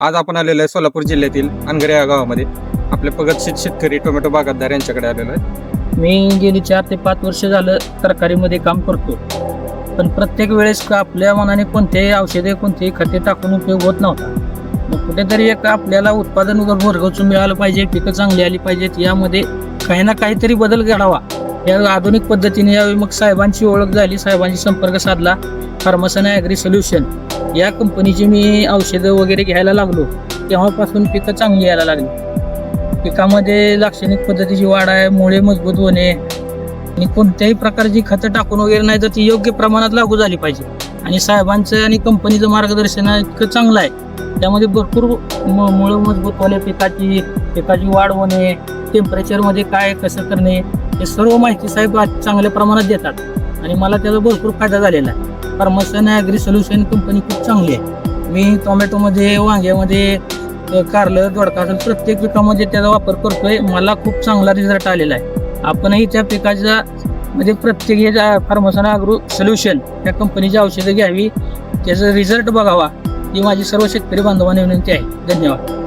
आज आपण आलेलो आहे सोलापूर जिल्ह्यातील अनगरे या गावामध्ये आपले प्रगतशील शेतकरी टोमॅटो बागायतदार यांच्याकडे आलेलो आहे. मी गेली 4 ते 5 वर्ष झालं तरकारीमध्ये काम करतो, पण प्रत्येक वेळेस आपल्या मनाने कोणतेही औषधे कोणतेही खते टाकून उपयोग होत नव्हता. मग कुठेतरी एक आपल्याला उत्पादन भरघोस मिळालं पाहिजे, पिकं चांगली आली पाहिजेत, यामध्ये काही ना काहीतरी बदल घडावा या आधुनिक पद्धतीने यावेळी मग साहेबांची ओळख झाली, साहेबांशी संपर्क साधला. फार्मसन ॲग्री सोल्युशन या कंपनीची मी औषधं वगैरे घ्यायला लागलो, तेव्हापासून पिकं चांगली यायला लागली. पिकामध्ये लाक्षणिक पद्धतीची वाढ आहे, मुळे मजबूत होणे आणि कोणत्याही प्रकारची खतं टाकून वगैरे नाही तर ती योग्य प्रमाणात लागू झाली पाहिजे. आणि साहेबांचं आणि कंपनीचं मार्गदर्शन इतकं चांगलं आहे, त्यामध्ये भरपूर मुळं मजबूत होणे, पिकाची वाढ होणे, टेम्परेचरमध्ये काय कसं करणे, हे सर्व माहिती साहेब चांगल्या प्रमाणात देतात आणि मला त्याचा भरपूर फायदा झालेला आहे. फार्मसन ॲग्री सोल्युशन कंपनी खूप चांगली आहे. मी टोमॅटोमध्ये, वांग्यामध्ये, कारलं, दोडका प्रत्येक पिकामध्ये त्याचा वापर करतोय. मला खूप चांगला रिझल्ट आलेला आहे. आपणही त्या पिकाचा म्हणजे प्रत्येक फार्मसन ॲग्रो सोल्युशन या कंपनीची औषधं घ्यावी, त्याचा रिझल्ट बघावा, ही माझी सर्व शेतकरी बांधवांना विनंती आहे. धन्यवाद.